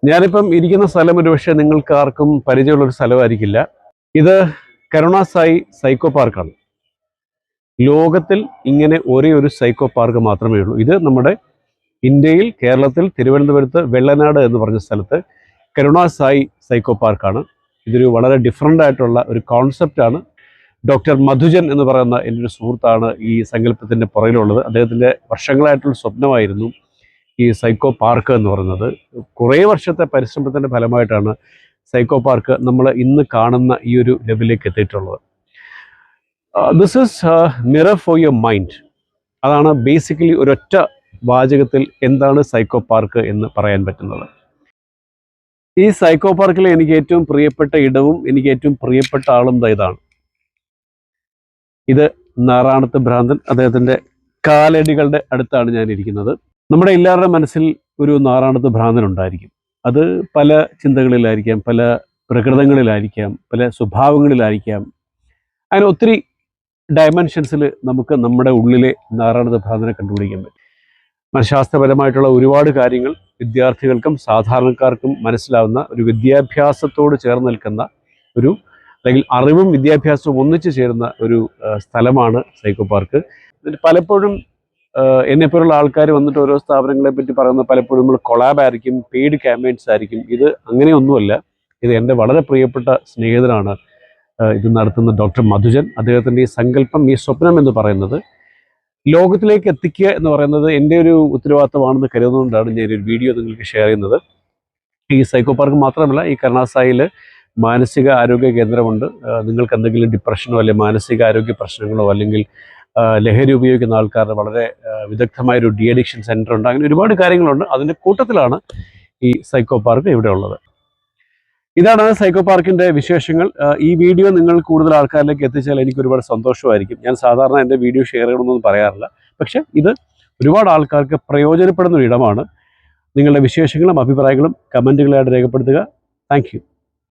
ഞാനിപ്പം ഇരിക്കുന്ന സ്ഥലം ഒരുപക്ഷെ നിങ്ങൾക്ക് ആർക്കും പരിചയമുള്ളൊരു സ്ഥലമായിരിക്കില്ല. ഇത് കരുണാസായി സൈക്കോ പാർക്കാണ്. ലോകത്തിൽ ഇങ്ങനെ ഒരേ ഒരു സൈക്കോ പാർക്ക് മാത്രമേ ഉള്ളൂ. ഇത് നമ്മുടെ ഇന്ത്യയിൽ, കേരളത്തിൽ, തിരുവനന്തപുരത്ത് വെള്ളനാട് എന്ന് പറഞ്ഞ സ്ഥലത്ത് കരുണാസായി സൈക്കോ പാർക്കാണ്. ഇതൊരു വളരെ ഡിഫറൻ്റ് ആയിട്ടുള്ള ഒരു കോൺസെപ്റ്റാണ്. ഡോക്ടർ മധുജൻ എന്ന് പറയുന്ന എൻ്റെ ഒരു സുഹൃത്താണ് ഈ സങ്കല്പത്തിൻ്റെ പുറകിലുള്ളത്. അദ്ദേഹത്തിൻ്റെ വർഷങ്ങളായിട്ടുള്ള സ്വപ്നമായിരുന്നു ഈ സൈക്കോ പാർക്ക് എന്ന് പറയുന്നത്. കുറേ വർഷത്തെ പരിശ്രമത്തിൻ്റെ ഫലമായിട്ടാണ് സൈക്കോ പാർക്ക് നമ്മൾ ഇന്ന് കാണുന്ന ഈ ഒരു ലെവലിലേക്ക് എത്തിയിട്ടുള്ളത്. This is mirror for your mind. അതാണ് ബേസിക്കലി ഒരൊറ്റ വാചകത്തിൽ എന്താണ് സൈക്കോ പാർക്ക് എന്ന് പറയാൻ പറ്റുന്നത്. ഈ സൈക്കോ പാർക്കിൽ എനിക്ക് ഏറ്റവും പ്രിയപ്പെട്ട ഇടവും എനിക്ക് ഏറ്റവും പ്രിയപ്പെട്ട ആളും ഇതാണ്. ഇത് നാറാണത്ത് ഭ്രാന്തൻ. അദ്ദേഹത്തിൻ്റെ കാലടികളുടെ അടുത്താണ് ഞാൻ ഇരിക്കുന്നത്. നമ്മുടെ എല്ലാവരുടെ മനസ്സിൽ ഒരു നാറാണത്ത് ഭ്രാന്തൻ ഉണ്ടായിരിക്കും. അത് പല ചിന്തകളിലായിരിക്കാം, പല പ്രകൃതങ്ങളിലായിരിക്കാം, പല സ്വഭാവങ്ങളിലായിരിക്കാം. അങ്ങനെ ഒത്തിരി ഡയമെൻഷൻസിൽ നമുക്ക് നമ്മുടെ ഉള്ളിലെ നാറാണത്ത് ഭ്രാന്തനെ കണ്ടുപിടിക്കാൻ പറ്റും. മനഃശാസ്ത്രപരമായിട്ടുള്ള ഒരുപാട് കാര്യങ്ങൾ വിദ്യാർത്ഥികൾക്കും സാധാരണക്കാർക്കും മനസ്സിലാവുന്ന ഒരു വിദ്യാഭ്യാസത്തോട് ചേർന്ന് നിൽക്കുന്ന ഒരു, അല്ലെങ്കിൽ അറിവും വിദ്യാഭ്യാസവും ഒന്നിച്ചു ചേരുന്ന ഒരു സ്ഥലമാണ് സൈക്കോ പാർക്ക്. ഇതിൽ പലപ്പോഴും എന്നെപ്പോലുള്ള ആൾക്കാർ വന്നിട്ട് ഓരോ സ്ഥാപനങ്ങളെ പറ്റി പറയുന്നത് പലപ്പോഴും നമ്മൾ കൊളാബ് ആയിരിക്കും, പെയ്ഡ് ക്യാമ്പയിൻസ് ആയിരിക്കും. ഇത് അങ്ങനെയൊന്നുമല്ല. ഇത് എൻ്റെ വളരെ പ്രിയപ്പെട്ട സ്നേഹിതനാണ് ഇത് നടത്തുന്ന ഡോക്ടർ മധുജൻ. അദ്ദേഹത്തിൻ്റെ ഈ സങ്കല്പം, ഈ സ്വപ്നം എന്ന് പറയുന്നത് ലോകത്തിലേക്ക് എത്തിക്കുക എന്ന് പറയുന്നത് എൻ്റെ ഒരു ഉത്തരവാദിത്തമാണെന്ന് കരുതുന്നതുകൊണ്ടാണ് ഞാൻ ഒരു വീഡിയോ നിങ്ങൾക്ക് ഷെയർ ചെയ്യുന്നത്. ഈ സൈക്കോ പാർക്ക് മാത്രമല്ല, ഈ കരുണാസായിൽ മാനസിക ആരോഗ്യ കേന്ദ്രമുണ്ട്. നിങ്ങൾക്ക് എന്തെങ്കിലും ഡിപ്രഷനോ അല്ലെങ്കിൽ മാനസിക ആരോഗ്യ പ്രശ്നങ്ങളോ അല്ലെങ്കിൽ ലഹരി ഉപയോഗിക്കുന്ന ആൾക്കാരുടെ വളരെ വിദഗ്ധമായൊരു ഡി അഡിക്ഷൻ സെൻ്റർ ഉണ്ട്. അങ്ങനെ ഒരുപാട് കാര്യങ്ങളുണ്ട്. അതിൻ്റെ കൂട്ടത്തിലാണ് ഈ സൈക്കോ പാർക്ക് ഇവിടെ ഉള്ളത്. ഇതാണ് സൈക്കോ പാർക്കിൻ്റെ വിശേഷങ്ങൾ. ഈ വീഡിയോ നിങ്ങൾ കൂടുതൽ ആൾക്കാരിലേക്ക് എത്തിച്ചാൽ എനിക്ക് ഒരുപാട് സന്തോഷമായിരിക്കും. ഞാൻ സാധാരണ എൻ്റെ വീഡിയോ ഷെയർ ചെയ്യണമെന്നൊന്നും പറയാറില്ല, പക്ഷേ ഇത് ഒരുപാട് ആൾക്കാർക്ക് പ്രയോജനപ്പെടുന്ന ഒരു ഇടമാണ്. നിങ്ങളുടെ വിശേഷങ്ങളും അഭിപ്രായങ്ങളും കമൻറ്റുകളായിട്ട് രേഖപ്പെടുത്തുക. Thank you.